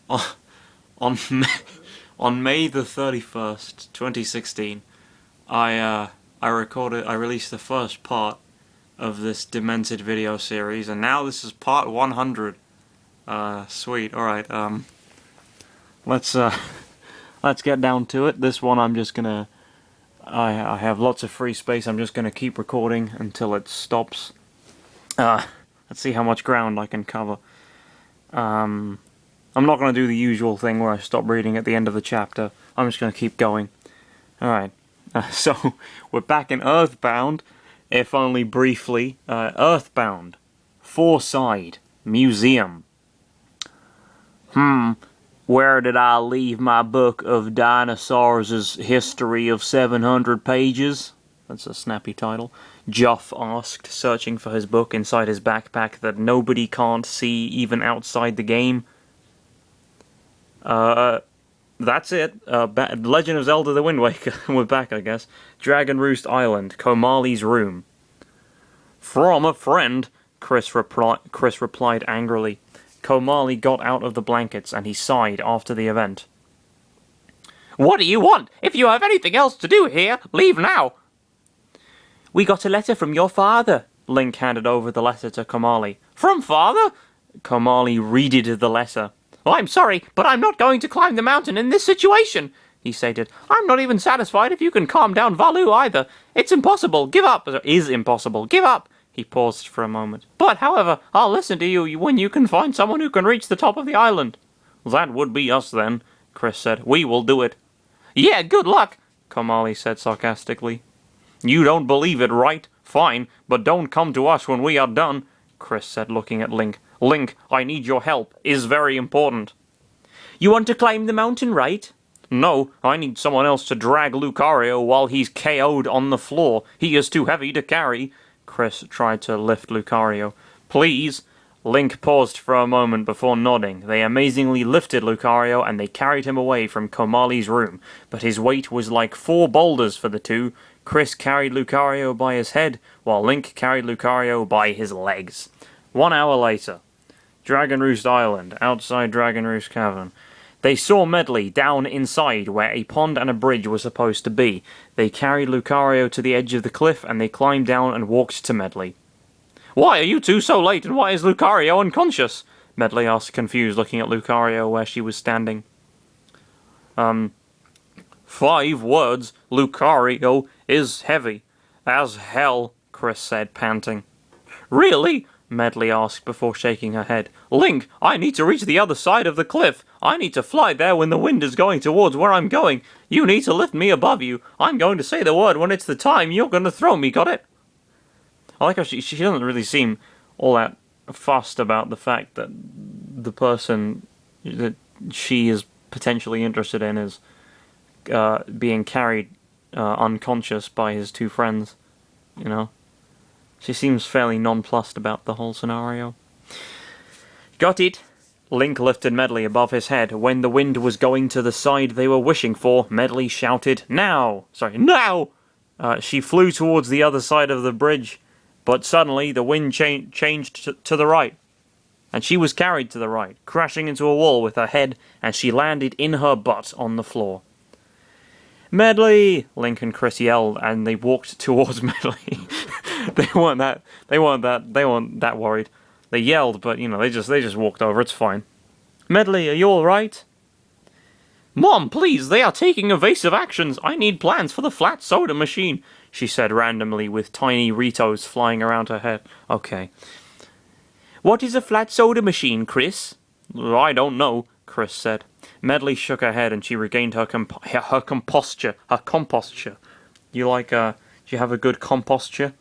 on on May, on May the 31st, 2016, I released the first part of this demented video series, and now this is part 100. Sweet. All right. Let's let's get down to it. This one I'm just gonna. I have lots of free space. I'm just gonna keep recording until it stops. Let's see how much ground I can cover. I'm not gonna do the usual thing where I stop reading at the end of the chapter. I'm just gonna keep going. All right. So we're back in Earthbound, if only briefly. Earthbound, Fourside Museum. Where did I leave my book of dinosaurs' history of 700 pages? That's a snappy title. Juff asked, searching for his book inside his backpack that nobody can't see even outside the game. That's it. Legend of Zelda: The Wind Waker. We're back, I guess. Dragon Roost Island, Komali's room. From a friend, Chris replied angrily. Komali got out of the blankets and he sighed after the event. What do you want? If you have anything else to do here, leave now. We got a letter from your father. Link handed over the letter to Komali. From father? Komali readed the letter. I'm sorry, but I'm not going to climb the mountain in this situation, he stated. I'm not even satisfied if you can calm down Valu either. It's impossible. Give up. It is impossible. Give up. He paused for a moment. But, however, I'll listen to you when you can find someone who can reach the top of the island. That would be us then, Chris said. We will do it. Yeah, good luck, Komali said sarcastically. You don't believe it, right? Fine, but don't come to us when we are done, Chris said, looking at Link. Link, I need your help. Is very important. You want to climb the mountain, right? No, I need someone else to drag Lucario while he's KO'd on the floor. He is too heavy to carry. Chris tried to lift Lucario. Please? Link paused for a moment before nodding. They amazingly lifted Lucario and they carried him away from Komali's room, but his weight was like 4 boulders for the two. Chris carried Lucario by his head, while Link carried Lucario by his legs. 1 hour later. Dragon Roost Island, outside Dragon Roost Cavern. They saw Medley down inside where a pond and a bridge were supposed to be. They carried Lucario to the edge of the cliff and they climbed down and walked to Medley. Why are you two so late and why is Lucario unconscious? Medley asked, confused, looking at Lucario where she was standing. 5 words. Lucario is heavy. As hell, Chris said, panting. Really? Medley asked before shaking her head. Link, I need to reach the other side of the cliff. I need to fly there when the wind is going towards where I'm going. You need to lift me above you. I'm going to say the word when it's the time. You're going to throw me, got it? I like how she doesn't really seem all that fussed about the fact that the person that she is potentially interested in is being carried unconscious by his 2 friends, you know? She seems fairly nonplussed about the whole scenario. Got it. Link lifted Medley above his head. When the wind was going to the side they were wishing for, Medley shouted, Now! Sorry, now! She flew towards the other side of the bridge, but suddenly the wind changed to the right. And she was carried to the right, crashing into a wall with her head, and she landed in her butt on the floor. Medley! Link and Chris yelled, and they walked towards Medley. They weren't that worried. They yelled, but you know, they just walked over. It's fine. Medley, are you all right? Mom, please, they are taking evasive actions. I need plans for the flat soda machine, she said randomly with tiny Ritos flying around her head. Okay. What is a flat soda machine, Chris? I don't know, Chris said. Medley shook her head and she regained her composture. Her composture. You like, do you have a good composture?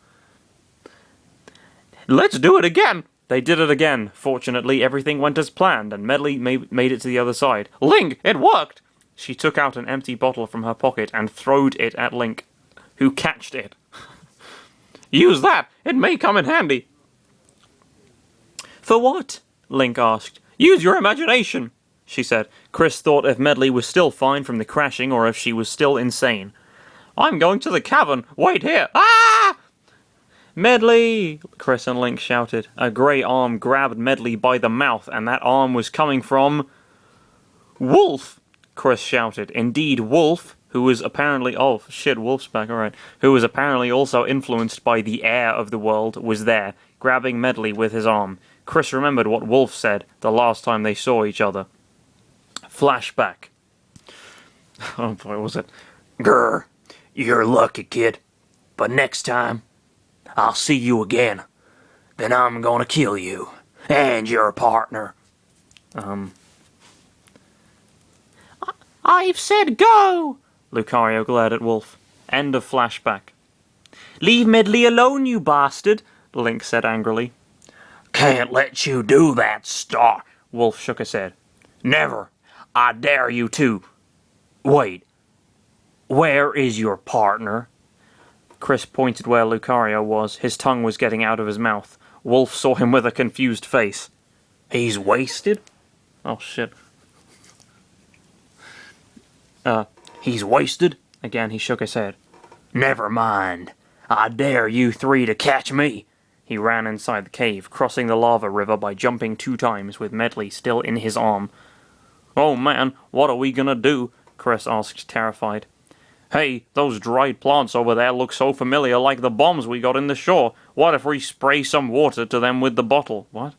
Let's do it again! They did it again. Fortunately, everything went as planned, and Medley made it to the other side. Link, it worked! She took out an empty bottle from her pocket and throwed it at Link, who catched it. Use that! It may come in handy! For what? Link asked. Use your imagination, she said. Chris thought if Medley was still fine from the crashing or if she was still insane. I'm going to the cavern! Wait here! Ah! Medley! Chris and Link shouted. A grey arm grabbed Medley by the mouth, and that arm was coming from... Wolf! Chris shouted. Indeed, Wolf, who was apparently... Oh, shit, Wolf's back, alright. Who was apparently also influenced by the air of the world, was there, grabbing Medley with his arm. Chris remembered what Wolf said the last time they saw each other. Flashback. Oh boy, was it? Grr, you're lucky, kid. But next time, I'll see you again. Then I'm gonna kill you. And your partner. I've said go! Lucario glared at Wolf. End of flashback. Leave Medley alone, you bastard, Link said angrily. Can't let you do that, Star. Wolf shook his head. Never. I dare you to. Wait. Where is your partner? Chris pointed where Lucario was. His tongue was getting out of his mouth. Wolf saw him with a confused face. He's wasted? Oh, shit. He's wasted? Again, he shook his head. Never mind. I dare you three to catch me. He ran inside the cave, crossing the lava river by jumping 2 times with Medley still in his arm. Oh man, what are we gonna do? Chris asked, terrified. Hey, those dried plants over there look so familiar, like the bombs we got in the shore. What if we spray some water to them with the bottle? What?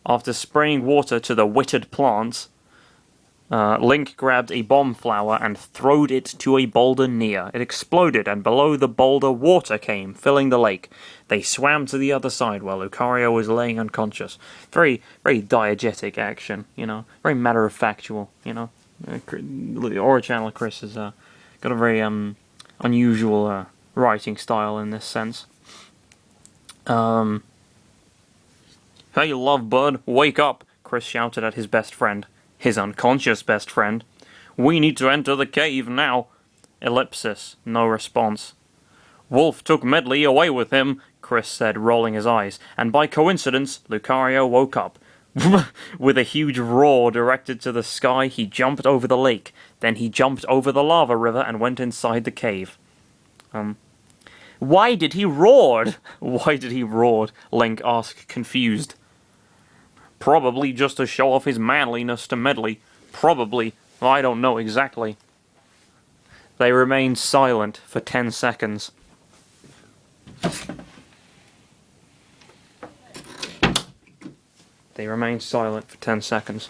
After spraying water to the withered plants, Link grabbed a bomb flower and throwed it to a boulder near. It exploded, and below the boulder water came, filling the lake. They swam to the other side while Lucario was laying unconscious. Very, very diegetic action, you know. Very matter-of-factual, you know. The Ore-channel Chris has got a very unusual writing style in this sense. Hey, lovebird, wake up! Chris shouted at his best friend. His unconscious best friend. We need to enter the cave now. Ellipsis. No response. Wolf took Medley away with him, Chris said, rolling his eyes, and by coincidence, Lucario woke up. With a huge roar directed to the sky, he jumped over the lake. Then he jumped over the lava river and went inside the cave. Why did he roar? Why did he roar? Link asked, confused. Probably just to show off his manliness to Medley. Probably. I don't know exactly. They remained silent for 10 seconds. They remained silent for 10 seconds.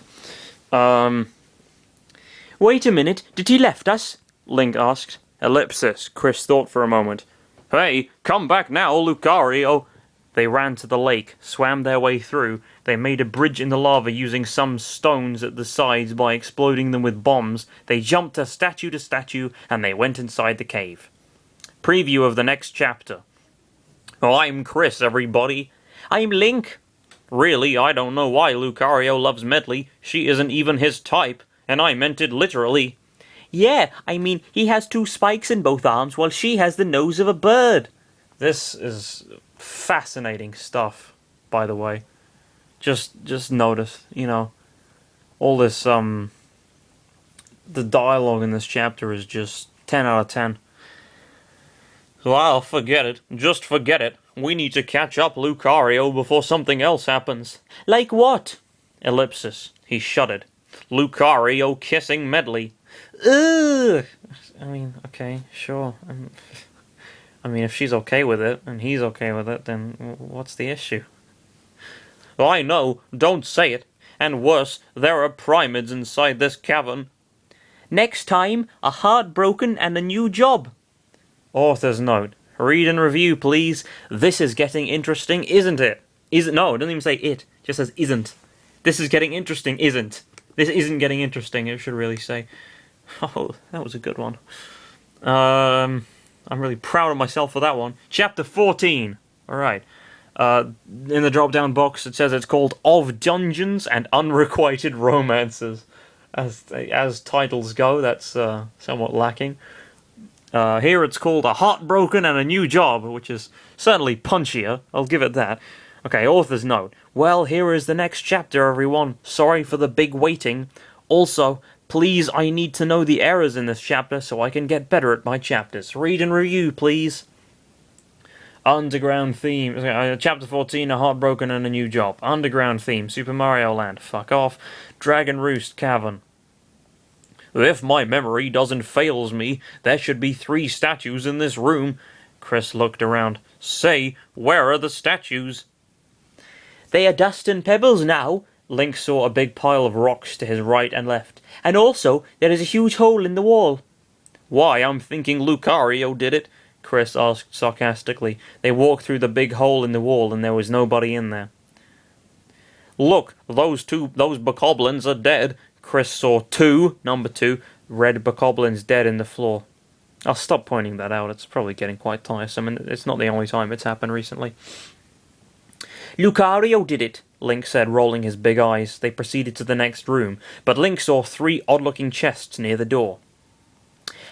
Wait a minute, did he left us? Link asked. Ellipsis. Chris thought for a moment. Hey, come back now, Lucario! They ran to the lake, swam their way through. They made a bridge in the lava using some stones at the sides by exploding them with bombs. They jumped statue to statue, and they went inside the cave. Preview of the next chapter. Oh, I'm Chris, everybody. I'm Link. Really, I don't know why Lucario loves Medley. She isn't even his type, and I meant it literally. Yeah, I mean, he has 2 spikes in both arms, while she has the nose of a bird. This is fascinating stuff, by the way. Just notice, you know, all this, the dialogue in this chapter is just 10 out of 10. Well, forget it. Just forget it. We need to catch up Lucario before something else happens. Like what? Ellipsis. He shuddered. Lucario kissing Medley. Ugh! I mean, okay, sure. I mean, if she's okay with it, and he's okay with it, then what's the issue? I know, don't say it. And worse, there are pyramids inside this cavern. Next time, a heart broken and a new job. Author's note. Read and review, please. This is getting interesting, isn't it? No, it doesn't even say it. It just says isn't. This is getting interesting, isn't. This isn't getting interesting, it should really say. Oh, that was a good one. I'm really proud of myself for that one. Chapter 14. Alright. In the drop-down box, it says it's called Of Dungeons and Unrequited Romances. As titles go, that's somewhat lacking. Here it's called A Heartbroken and a New Job, which is certainly punchier. I'll give it that. Okay, author's note. Well, here is the next chapter, everyone. Sorry for the big waiting. Also, please, I need to know the errors in this chapter so I can get better at my chapters. Read and review, please. Underground theme. Chapter 14, A Heartbroken and a New Job. Underground theme. Super Mario Land. Fuck off. Dragon Roost Cavern. If my memory doesn't fails me, there should be 3 statues in this room. Chris looked around. Say, where are the statues? They are dust and pebbles now. Link saw a big pile of rocks to his right and left. And also, there is a huge hole in the wall. Why, I'm thinking Lucario did it, Chris asked sarcastically. They walked through the big hole in the wall and there was nobody in there. Look, those bokoblins are dead. Chris saw number 2, red bokoblins dead in the floor. I'll stop pointing that out, it's probably getting quite tiresome, and it's not the only time it's happened recently. Lucario did it, Link said, rolling his big eyes. They proceeded to the next room, but Link saw 3 odd-looking chests near the door.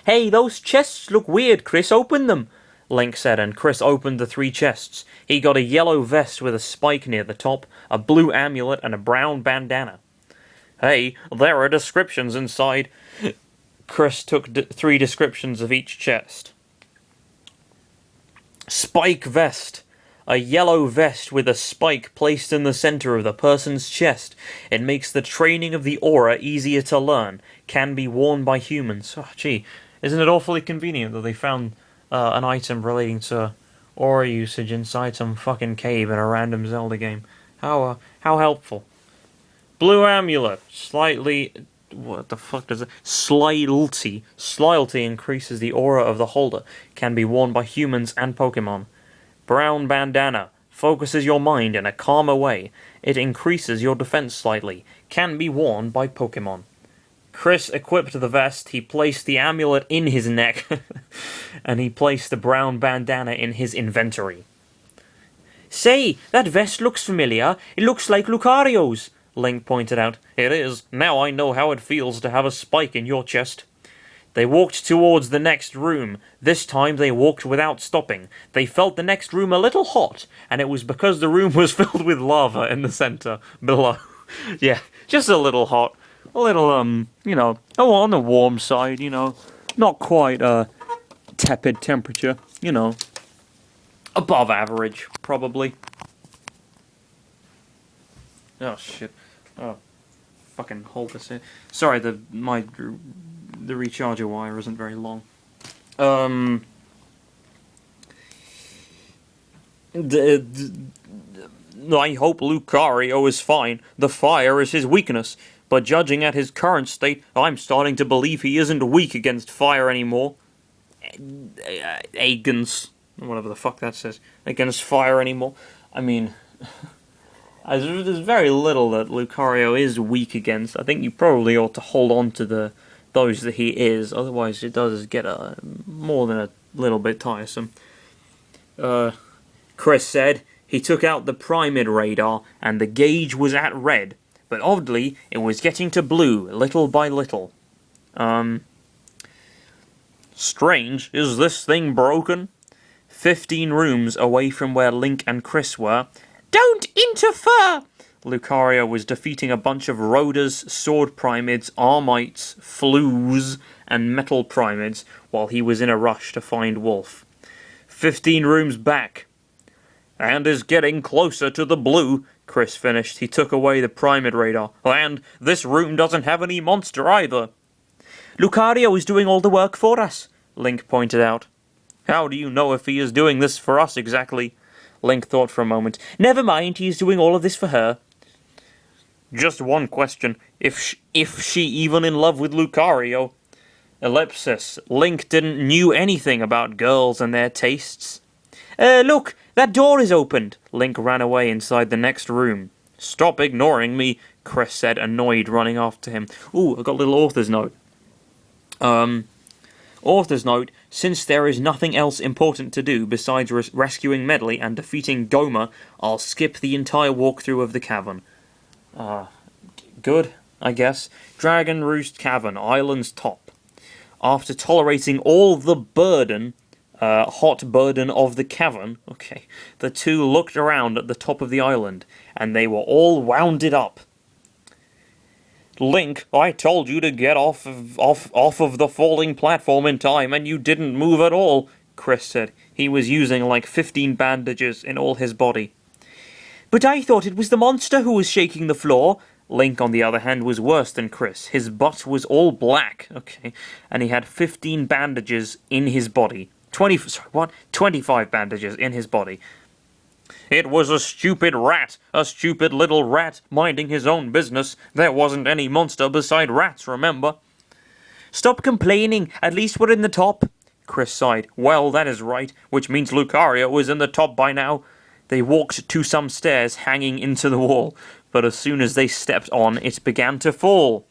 Hey, those chests look weird, Chris, open them, Link said, and Chris opened the 3 chests. He got a yellow vest with a spike near the top, a blue amulet, and a brown bandana. Hey, there are descriptions inside. Chris took 3 descriptions of each chest. Spike vest. A yellow vest with a spike placed in the center of the person's chest. It makes the training of the aura easier to learn. Can be worn by humans. Oh, gee. Isn't it awfully convenient that they found an item relating to aura usage inside some fucking cave in a random Zelda game? How helpful. Blue amulet. Slightly... What the fuck does it... Slightly. Slightly increases the aura of the holder. Can be worn by humans and Pokemon. Brown bandana. Focuses your mind in a calmer way. It increases your defense slightly. Can be worn by Pokemon. Chris equipped the vest. He placed the amulet in his neck. And he placed the brown bandana in his inventory. Say, that vest looks familiar. It looks like Lucario's, Link pointed out. It is. Now I know how it feels to have a spike in your chest. They walked towards the next room. This time they walked without stopping. They felt the next room a little hot, and it was because the room was filled with lava in the center below. Yeah, just a little hot. A little, on the warm side, Not quite, tepid temperature, Above average, probably. Oh, shit. Oh, fucking hold this in. Sorry, the recharger wire isn't very long. I hope Lucario is fine. The fire is his weakness. But judging at his current state, I'm starting to believe he isn't weak against fire anymore. Against... whatever the fuck that says. Against fire anymore. I mean... there's very little that Lucario is weak against. I think you probably ought to hold on to those that he is, otherwise it does get more than a little bit tiresome. Chris said he took out the Primid radar and the gauge was at red, but oddly it was getting to blue little by little. Strange, is this thing broken? 15 rooms away from where Link and Chris were. Don't interfere! Lucario was defeating a bunch of Roders, Sword Primids, Armites, Flues, and Metal Primids while he was in a rush to find Wolf. 15 rooms back. And is getting closer to the blue, Chris finished. He took away the Primid radar. And this room doesn't have any monster either. Lucario is doing all the work for us, Link pointed out. How do you know if he is doing this for us exactly? Link thought for a moment. Never mind, he is doing all of this for her. Just one question. If she even in love with Lucario? Ellipsis. Link didn't knew anything about girls and their tastes. Look, that door is opened. Link ran away inside the next room. Stop ignoring me, Chris said, annoyed, running after him. Ooh, I got a little author's note. Author's note, since there is nothing else important to do besides rescuing Medley and defeating Goma, I'll skip the entire walkthrough of the cavern. Good, I guess. Dragon Roost Cavern, island's top. After tolerating all the burden, hot burden of the cavern, the two looked around at the top of the island, and they were all wounded up. Link, I told you to get off of the falling platform in time, and you didn't move at all, Chris said. He was using like 15 bandages in all his body. But I thought it was the monster who was shaking the floor, Link, on the other hand, was worse than Chris. His butt was all black, okay, and he had 15 bandages in his body. 25 bandages in his body. It was a stupid little rat, minding his own business. There wasn't any monster beside rats, remember? Stop complaining, at least we're in the top. Chris sighed. Well, that is right, which means Lucario was in the top by now. They walked to some stairs hanging into the wall, but as soon as they stepped on, it began to fall.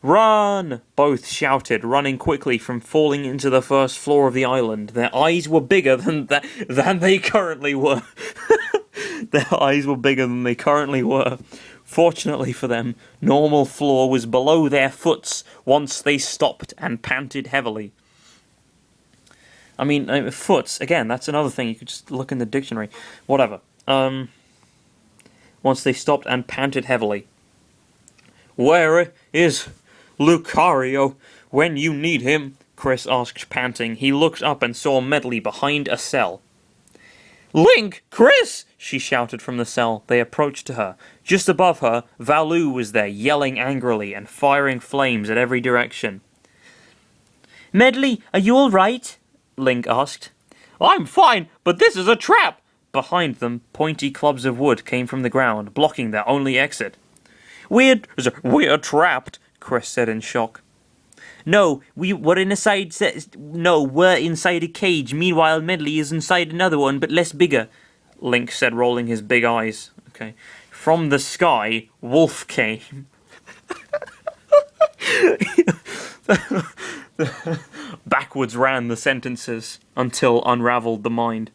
Run! Both shouted, running quickly from falling into the first floor of the island. Their eyes were bigger than they currently were. Their eyes were bigger than they currently were. Fortunately for them, normal floor was below their foots once they stopped and panted heavily. I mean, foots, again, that's another thing. You could just look in the dictionary. Whatever. Once they stopped and panted heavily. Where is Lucario when you need him? Chris asked, panting. He looked up and saw Medley behind a cell. Link! Chris! She shouted from the cell. They approached to her. Just above her, Valu was there, yelling angrily and firing flames at every direction. Medley, are you all right? Link asked. I'm fine, but this is a trap! Behind them, pointy clubs of wood came from the ground, blocking their only exit. We're trapped, Chris said in shock. No, we're inside a cage. Meanwhile, Medley is inside another one, but less bigger, Link said, rolling his big eyes. Okay. From the sky, Wolf came. Backwards ran the sentences until unraveled the mind.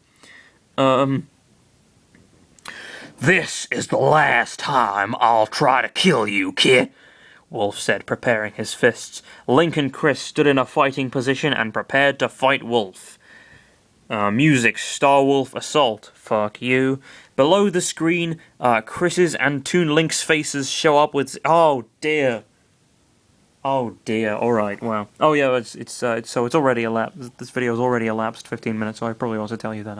This is the last time I'll try to kill you, kid, Wolf said, preparing his fists. Link and Chris stood in a fighting position and prepared to fight Wolf. Music, Star Wolf Assault, fuck you. Below the screen, Chris's and Toon Link's faces show up with... Oh dear, alright, wow. Oh yeah, it's already elapsed, this video's already elapsed 15 minutes, so I probably ought to tell you that,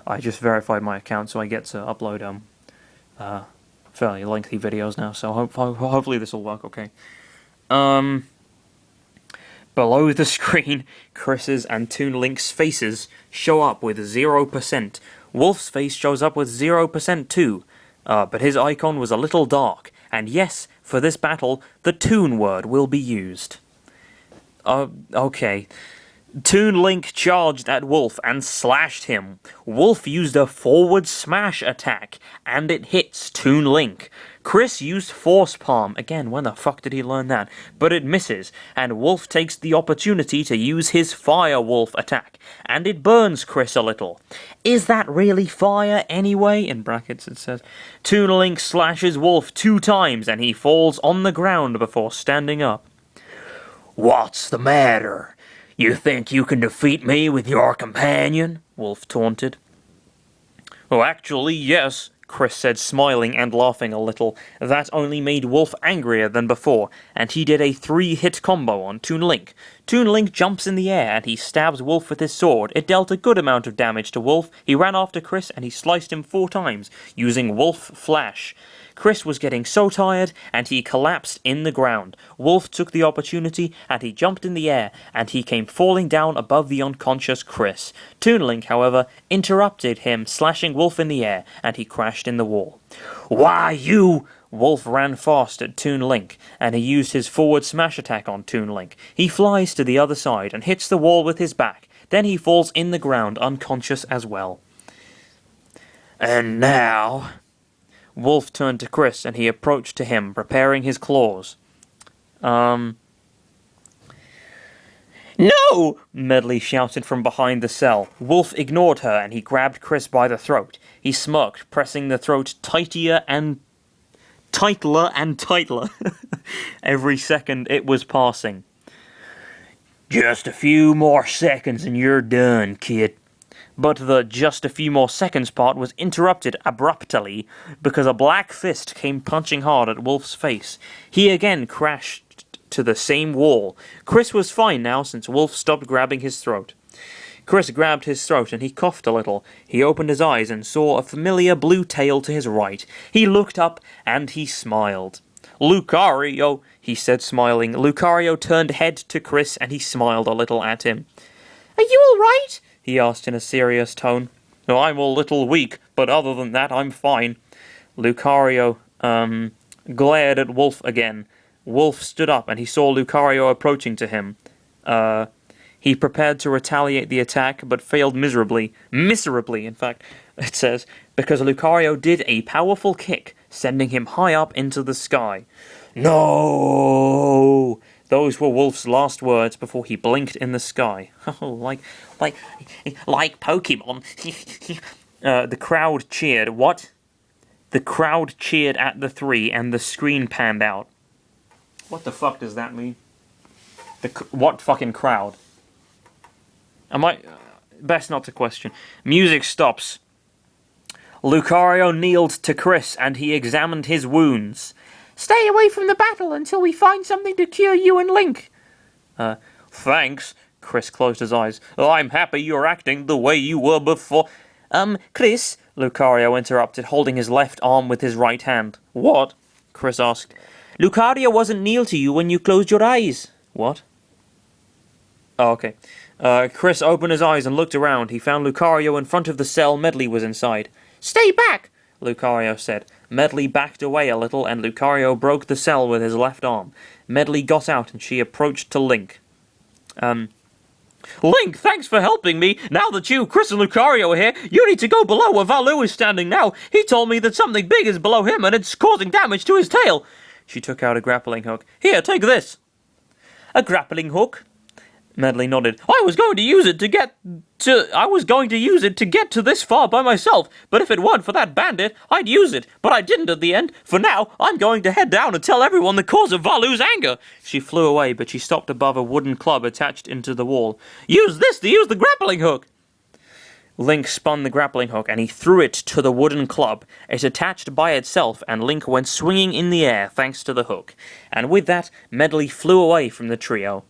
I just verified my account, so I get to upload, fairly lengthy videos now, so hopefully this will work okay. Below the screen, Chris's and Toon Link's faces show up with 0%. Wolf's face shows up with 0% too, but his icon was a little dark, and yes, for this battle, the Toon word will be used. Okay. Toon Link charged at Wolf and slashed him. Wolf used a forward smash attack, and it hits Toon Link. Chris used Force Palm. Again, when the fuck did he learn that? But it misses, and Wolf takes the opportunity to use his Fire Wolf attack, and it burns Chris a little. Is that really fire anyway? In brackets it says. Toon Link slashes Wolf 2 times, and he falls on the ground before standing up. What's the matter? You think you can defeat me with your companion? Wolf taunted. Oh, actually, yes, Chris said, smiling and laughing a little. That only made Wolf angrier than before, and he did a 3-hit combo on Toon Link. Toon Link jumps in the air, and he stabs Wolf with his sword. It dealt a good amount of damage to Wolf. He ran after Chris, and he sliced him 4 times, using Wolf Flash. Chris was getting so tired, and he collapsed in the ground. Wolf took the opportunity, and he jumped in the air, and he came falling down above the unconscious Chris. Toon Link, however, interrupted him, slashing Wolf in the air, and he crashed in the wall. Why, you... Wolf ran fast at Toon Link, and he used his forward smash attack on Toon Link. He flies to the other side and hits the wall with his back. Then he falls in the ground, unconscious as well. And now... Wolf turned to Chris, and he approached to him, preparing his claws. No! Medley shouted from behind the cell. Wolf ignored her, and he grabbed Chris by the throat. He smirked, pressing the throat tightler and tightler. Every second it was passing. Just a few more seconds and you're done, kid. But the just a few more seconds part was interrupted abruptly because a black fist came punching hard at Wolf's face. He again crashed to the same wall. Chris was fine now since Wolf stopped grabbing his throat. Chris grabbed his throat and he coughed a little. He opened his eyes and saw a familiar blue tail to his right. He looked up and he smiled. "Lucario," he said, smiling. Lucario turned head to Chris and he smiled a little at him. "Are you all right?" he asked in a serious tone. "I'm a little weak, but other than that, I'm fine." Lucario, glared at Wolf again. Wolf stood up and he saw Lucario approaching to him. He prepared to retaliate the attack, but failed miserably. Miserably, in fact, it says, because Lucario did a powerful kick, sending him high up into the sky. "No!" Those were Wolf's last words before he blinked in the sky. Oh, like Pokemon. The crowd cheered. What? The crowd cheered at the three, and the screen panned out. What the fuck does that mean? What fucking crowd? Best not to question. Music stops. Lucario kneeled to Chris, and he examined his wounds. "Stay away from the battle until we find something to cure you and Link." Thanks. Chris closed his eyes. "I'm happy you're acting the way you were before." Chris, Lucario interrupted, holding his left arm with his right hand. "What?" Chris asked. "Lucario wasn't near to you when you closed your eyes." "What?" Oh, okay. Chris opened his eyes and looked around. He found Lucario in front of the cell Medley was inside. "Stay back," Lucario said. Medley backed away a little, and Lucario broke the cell with his left arm. Medley got out, and she approached to Link. "Link, thanks for helping me. Now that you, Chris, and Lucario are here, you need to go below where Valu is standing now. He told me that something big is below him, and it's causing damage to his tail." She took out a grappling hook. "Here, take this." "A grappling hook?" Medley nodded. I was going to use it to get to this far by myself, but if it weren't for that bandit, I'd use it, but I didn't at the end. For now, I'm going to head down and tell everyone the cause of Valu's anger." She flew away, but she stopped above a wooden club attached into the wall. "Use this to use the grappling hook." Link spun the grappling hook and he threw it to the wooden club. It attached by itself, and Link went swinging in the air thanks to the hook. And with that, Medley flew away from the trio.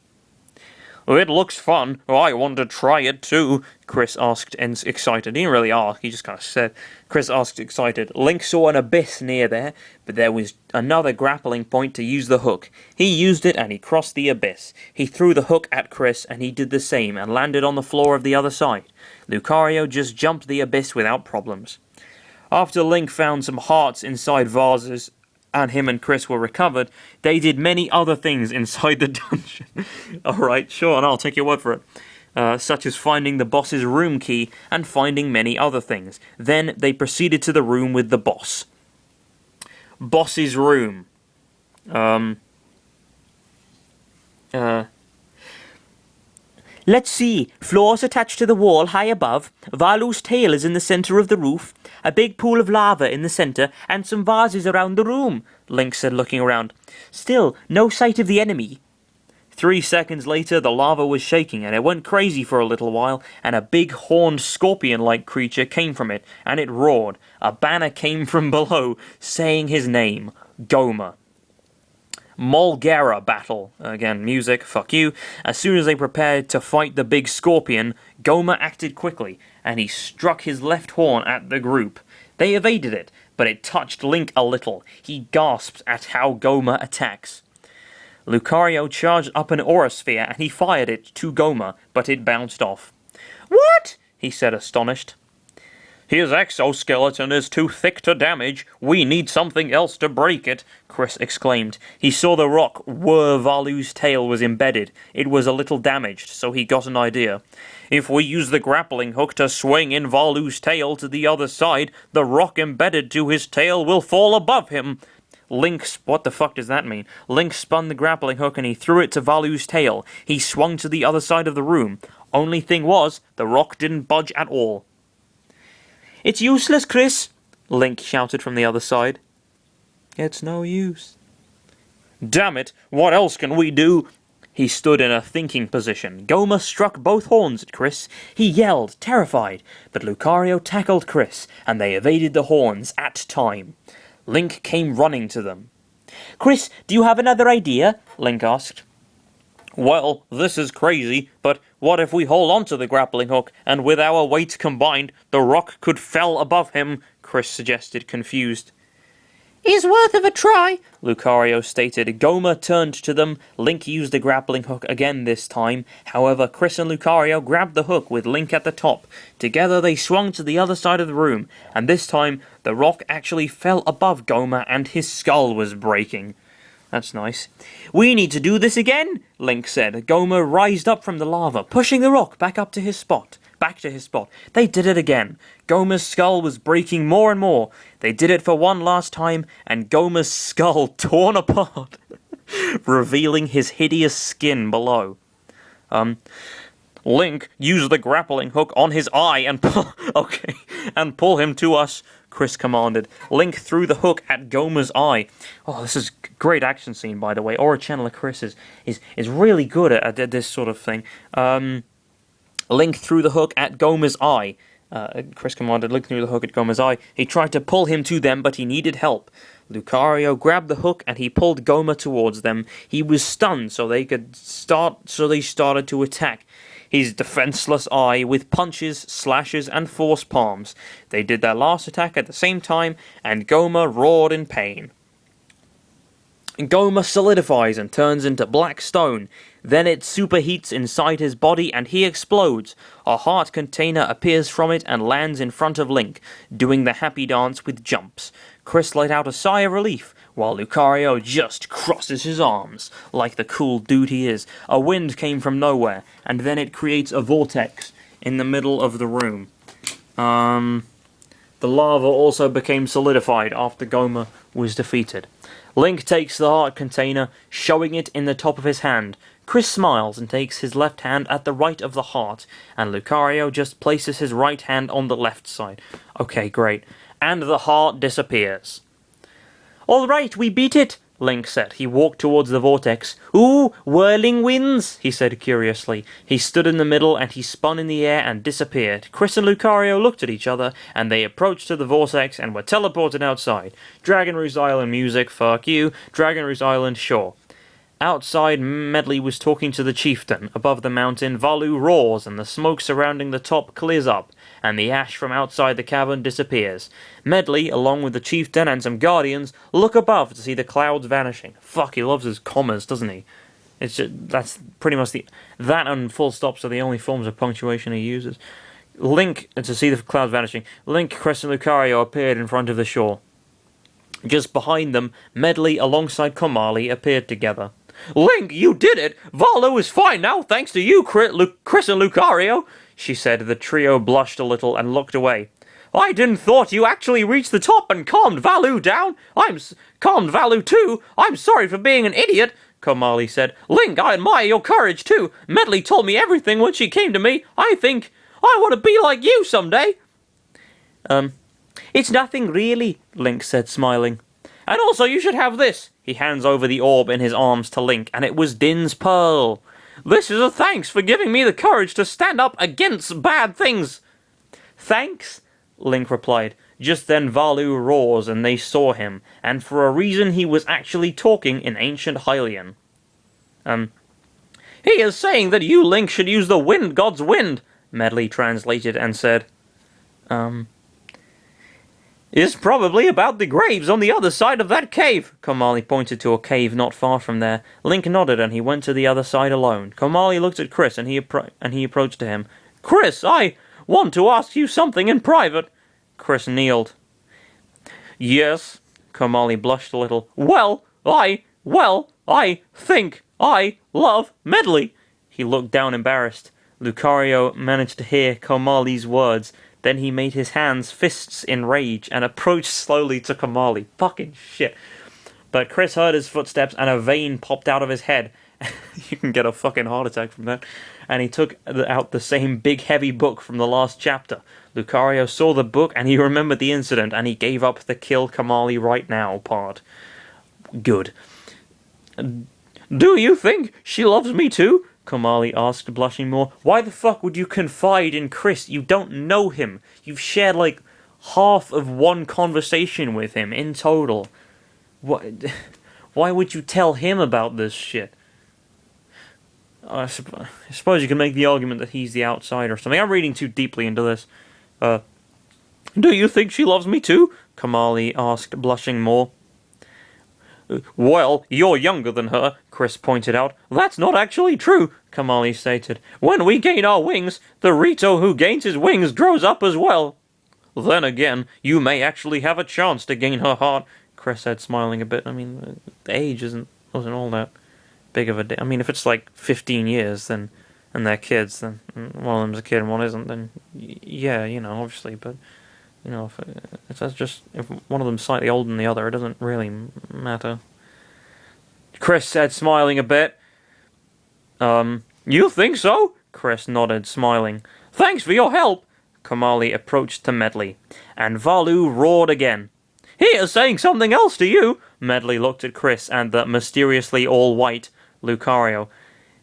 "It looks fun. I want to try it too," Chris asked, excited. He didn't really ask, he just kind of said. Chris asked, excited. Link saw an abyss near there, but there was another grappling point to use the hook. He used it and he crossed the abyss. He threw the hook at Chris and he did the same and landed on the floor of the other side. Lucario just jumped the abyss without problems. After Link found some hearts inside vases, and him and Chris were recovered, they did many other things inside the dungeon. Alright, sure, and I'll take your word for it. Such as finding the boss's room key and finding many other things. Then they proceeded to the room with the boss. Boss's room. Let's see. Floors attached to the wall high above. Valu's tail is in the center of the roof. A big pool of lava in the center, and some vases around the room, Link said, looking around. Still, no sight of the enemy. 3 seconds later, the lava was shaking, and it went crazy for a little while, and a big horned scorpion-like creature came from it, and it roared. A banner came from below, saying his name, Goma. Molgera battle. Again, music, fuck you. As soon as they prepared to fight the big scorpion, Goma acted quickly, and he struck his left horn at the group. They evaded it, but it touched Link a little. He gasped at how Goma attacks. Lucario charged up an aura sphere, and he fired it to Goma, but it bounced off. "What?" he said, astonished. "His exoskeleton is too thick to damage. We need something else to break it," Chris exclaimed. He saw the rock where Valu's tail was embedded. It was a little damaged, so he got an idea. "If we use the grappling hook to swing in Valu's tail to the other side, the rock embedded to his tail will fall above him." What the fuck does that mean? Link spun the grappling hook and he threw it to Valu's tail. He swung to the other side of the room. Only thing was, the rock didn't budge at all. "It's useless, Chris," Link shouted from the other side. "It's no use." "Damn it, what else can we do?" He stood in a thinking position. Goma struck both horns at Chris. He yelled, terrified, but Lucario tackled Chris, and they evaded the horns at time. Link came running to them. "Chris, do you have another idea?" Link asked. Well, this is crazy, but what if we hold onto the grappling hook, and with our weights combined, the rock could fell above him? Chris suggested, confused. Is worth of a try, Lucario stated. Goma turned to them. Link used the grappling hook again this time. However, Chris and Lucario grabbed the hook with Link at the top. Together they swung to the other side of the room, and this time the rock actually fell above Goma and his skull was breaking. That's nice. We need to do this again, Link said. Goma rised up from the lava, pushing the rock back to his spot. They did it again. Goma's skull was breaking more and more. They did it for one last time, and Goma's skull torn apart, revealing his hideous skin below. Link used the grappling hook on his eye and pull him to us, Chris commanded. Link threw the hook at Goma's eye. Oh, this is a great action scene, by the way. Aura Channeler Chris is really good at this sort of thing. Link threw the hook at Goma's eye. Chris commanded. Link threw the hook at Goma's eye. He tried to pull him to them, but he needed help. Lucario grabbed the hook and he pulled Goma towards them. He was stunned, so they started to attack his defenseless eye with punches, slashes, and force palms. They did their last attack at the same time, and Goma roared in pain. Goma solidifies and turns into black stone. Then it superheats inside his body and he explodes. A heart container appears from it and lands in front of Link, doing the happy dance with jumps. Chris let out a sigh of relief, while Lucario just crosses his arms, like the cool dude he is. A wind came from nowhere, and then it creates a vortex in the middle of the room. The lava also became solidified after Goma was defeated. Link takes the heart container, showing it in the top of his hand. Chris smiles and takes his left hand at the right of the heart, and Lucario just places his right hand on the left side. Okay, great. And the heart disappears. All right, we beat it, Link said. He walked towards the vortex. Ooh, whirling winds, he said curiously. He stood in the middle and he spun in the air and disappeared. Chris and Lucario looked at each other and they approached to the vortex and were teleported outside. Dragon Roost Island music, fuck you. Dragon Roost Island, sure. Outside, Medley was talking to the chieftain. Above the mountain, Valu roars and the smoke surrounding the top clears up, and the ash from outside the cavern disappears. Medley, along with the chieftain and some guardians, look above to see the clouds vanishing. Fuck, he loves his commas, doesn't he? It's just, that's pretty much that and full stops are the only forms of punctuation he uses. Link, to see the clouds vanishing, Link, Chris and Lucario appeared in front of the shore. Just behind them, Medley alongside Komali appeared together. Link, you did it! Valu is fine now, thanks to you, Chris and Lucario, she said. The trio blushed a little and looked away. I didn't thought you actually reached the top and calmed Valu down. Calmed Valu too. I'm sorry for being an idiot, Komali said. Link, I admire your courage too. Medley told me everything when she came to me. I think I want to be like you someday. It's nothing really, Link said, smiling. And also you should have this. He hands over the orb in his arms to Link, and it was Din's Pearl. This is a thanks for giving me the courage to stand up against bad things. Thanks, Link replied. Just then Valu roars and they saw him, and for a reason he was actually talking in ancient Hylian. He is saying that you, Link, should use the wind god's wind, Medley translated and said. It's probably about the graves on the other side of that cave. Komali pointed to a cave not far from there. Link nodded and he went to the other side alone. Komali looked at Chris and he approached to him. Chris, I want to ask you something in private. Chris kneeled. Yes. Komali blushed a little. Well, I think I love Medley. He looked down embarrassed. Lucario managed to hear Komali's words. Then he made his hands fists in rage and approached slowly to Komali. Fucking shit. But Chris heard his footsteps and a vein popped out of his head. You can get a fucking heart attack from that. And he took out the same big heavy book from the last chapter. Lucario saw the book and he remembered the incident and he gave up the kill Komali right now part. Good. Do you think she loves me too? Komali asked, blushing more. Why the fuck would you confide in Chris? You don't know him. You've shared like half of one conversation with him in total. Why would you tell him about this shit? I suppose you can make the argument that he's the outsider or something. I'm reading too deeply into this. Do you think she loves me too? Kamali asked, blushing more. Well, you're younger than her, Chris pointed out. That's not actually true, Kamali stated. When we gain our wings, the Rito who gains his wings grows up as well. Then again, you may actually have a chance to gain her heart, Chris said, smiling a bit. I mean, the age wasn't all that big of a... I mean, if it's like 15 years, then, and they're kids, then one of them's a kid and one isn't, then yeah, you know, obviously, but... You know, if that's just if one of them's slightly older than the other, it doesn't really matter. Chris said, smiling a bit. You think so? Chris nodded, smiling. Thanks for your help. Kamali approached to Medley, and Valu roared again. He is saying something else to you. Medley looked at Chris and the mysteriously all-white Lucario.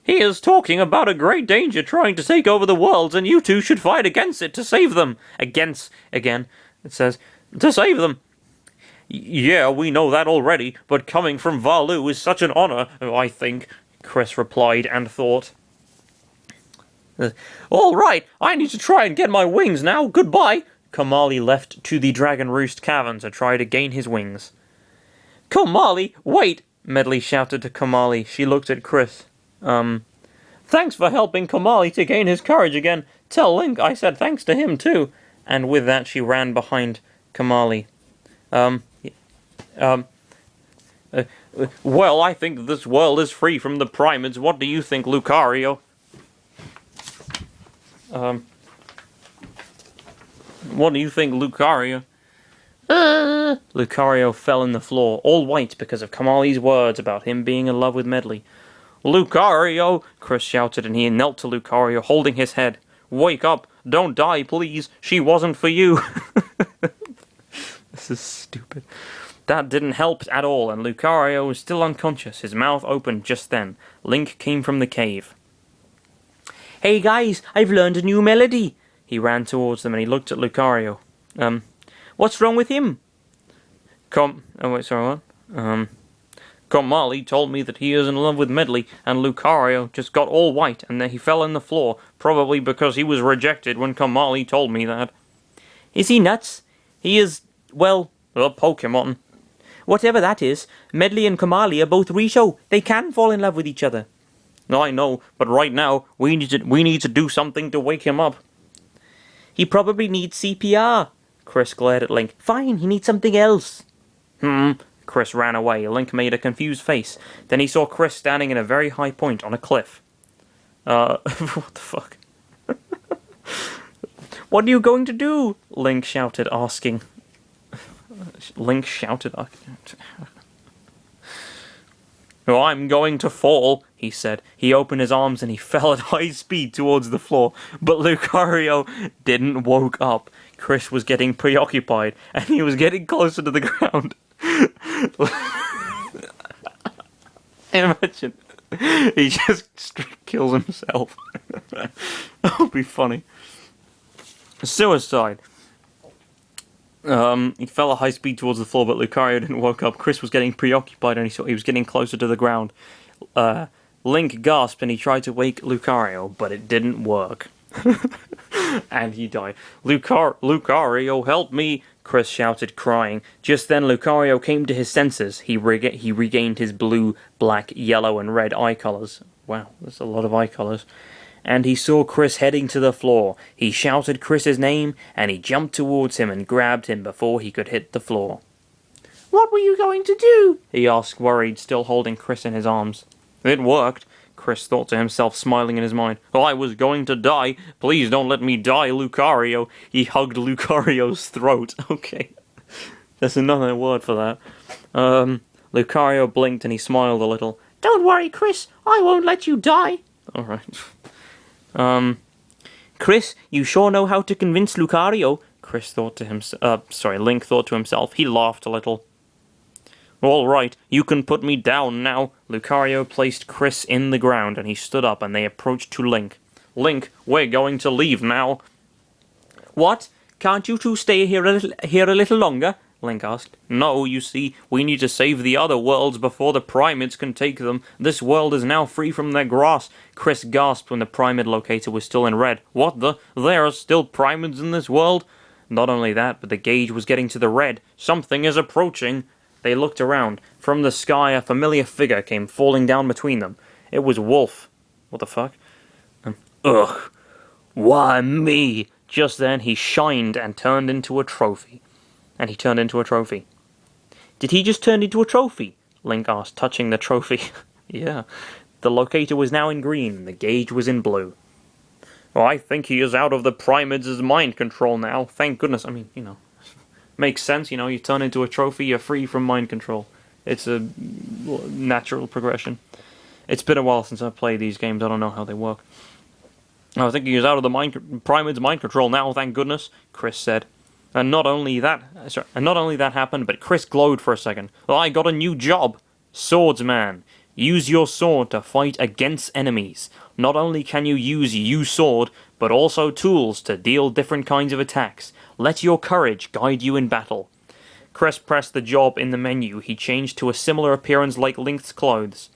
He is talking about a great danger trying to take over the worlds, and you two should fight against it to save them. Against, again, it says, to save them. Yeah, we know that already, but coming from Valu is such an honor, I think, Chris replied and thought. All right, I need to try and get my wings now. Goodbye. Kamali left to the Dragon Roost Cavern to try to gain his wings. Kamali, wait, Medley shouted to Kamali. She looked at Chris. Thanks for helping Kamali to gain his courage again. Tell Link I said thanks to him too. And with that she ran behind Kamali. Well, I think this world is free from the Primates. What do you think, Lucario? What do you think, Lucario? Lucario fell on the floor, all white because of Kamali's words about him being in love with Medley. Lucario! Chris shouted, and he knelt to Lucario, holding his head. Wake up! Don't die, please! She wasn't for you! This is stupid. That didn't help at all, and Lucario was still unconscious, his mouth opened just then. Link came from the cave. Hey guys, I've learned a new melody! He ran towards them, and he looked at Lucario. What's wrong with him? Kamali told me that he is in love with Medley, and Lucario just got all white, and then he fell on the floor, probably because he was rejected when Kamali told me that. Is he nuts? He is, well, a Pokemon. Whatever that is, Medley and Kamali are both Risho. They can fall in love with each other. I know, but right now, we need to do something to wake him up. He probably needs CPR. Chris glared at Link. Fine, he needs something else. Chris ran away. Link made a confused face. Then he saw Chris standing in a very high point on a cliff. What the fuck? What are you going to do? Link shouted, asking. Oh, I'm going to fall, he said. He opened his arms and he fell at high speed towards the floor. But Lucario didn't woke up. Chris was getting preoccupied, and he was getting closer to the ground. Imagine. He just kills himself. That would be funny. Suicide. He fell at high speed towards the floor, but Lucario didn't woke up. Chris was getting preoccupied, and he was getting closer to the ground. Link gasped, and he tried to wake Lucario, but it didn't work. And he died. Lucario, help me! Chris shouted, crying. Just then Lucario came to his senses. He regained his blue, black, yellow, and red eye colours. Wow, that's a lot of eye colours. And he saw Chris heading to the floor. He shouted Chris's name, and he jumped towards him and grabbed him before he could hit the floor. What were you going to do? He asked, worried, still holding Chris in his arms. It worked, Chris thought to himself, smiling in his mind. I was going to die. Please don't let me die, Lucario. He hugged Lucario's throat. Okay. There's another word for that. Lucario blinked and he smiled a little. Don't worry, Chris. I won't let you die. Alright. Chris, you sure know how to convince Lucario. Link thought to himself. He laughed a little. All right, you can put me down now. Lucario placed Chris in the ground, and he stood up, and they approached to Link. Link, we're going to leave now. What? Can't you two stay here a little longer? Link asked. No, you see, we need to save the other worlds before the Primates can take them. This world is now free from their grasp. Chris gasped when the Primate locator was still in red. What the? There are still Primates in this world? Not only that, but the gauge was getting to the red. Something is approaching. They looked around. From the sky, a familiar figure came falling down between them. It was Wolf. What the fuck? Ugh. Why me? Just then, he shined and turned into a trophy. Did he just turn into a trophy? Link asked, touching the trophy. Yeah. The locator was now in green, and the gauge was in blue. Well, I think he is out of the Primates' mind control now. Thank goodness. I mean, makes sense, you turn into a trophy, you're free from mind control. It's a natural progression. It's been a while since I've played these games, I don't know how they work. I think he is out of the Primates' mind control now, thank goodness, Chris said. And not only that happened, but Chris glowed for a second. Well, I got a new job. Swordsman. Use your sword to fight against enemies. Not only can you use sword, but also tools to deal different kinds of attacks. Let your courage guide you in battle. Chris pressed the job in the menu. He changed to a similar appearance like Link's clothes,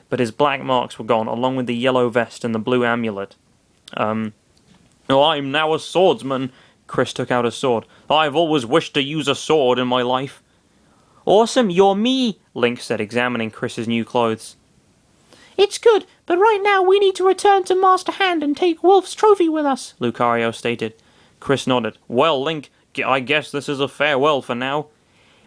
but his black marks were gone, along with the yellow vest and the blue amulet. I'm now a swordsman. Chris took out a sword. I've always wished to use a sword in my life. Awesome, you're me, Link said, examining Chris's new clothes. It's good, but right now we need to return to Master Hand and take Wolf's trophy with us, Lucario stated. Chris nodded. Well, Link, I guess this is a farewell for now.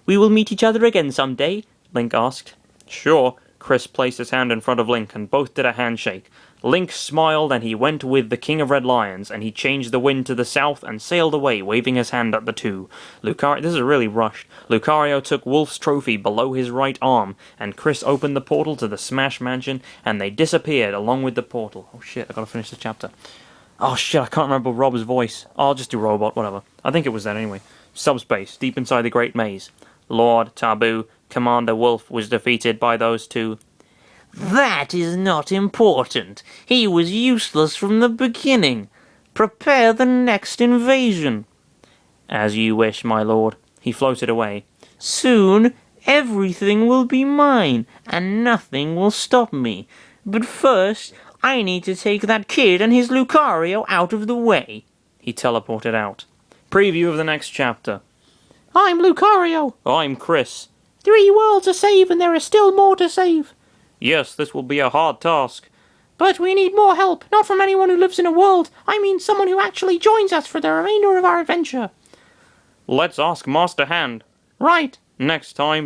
We will meet each other again someday, Link asked. Sure. Chris placed his hand in front of Link, and both did a handshake. Link smiled, and he went with the King of Red Lions, and he changed the wind to the south and sailed away, waving his hand at the two. This is really rushed. Lucario took Wolf's trophy below his right arm, and Chris opened the portal to the Smash Mansion, and they disappeared along with the portal. Oh shit, I gotta finish the chapter. Oh shit, I can't remember Rob's voice. I'll just do Robot, whatever. I think it was that anyway. Subspace, deep inside the Great Maze. Lord Taboo, Commander Wolf was defeated by those two. That is not important. He was useless from the beginning. Prepare the next invasion. As you wish, my lord. He floated away. Soon, everything will be mine, and nothing will stop me. But first, I need to take that kid and his Lucario out of the way. He teleported out. Preview of the next chapter. I'm Lucario. I'm Chris. 3 worlds to save, and there are still more to save. Yes, this will be a hard task. But we need more help, not from anyone who lives in a world. I mean someone who actually joins us for the remainder of our adventure. Let's ask Master Hand. Right. Next time.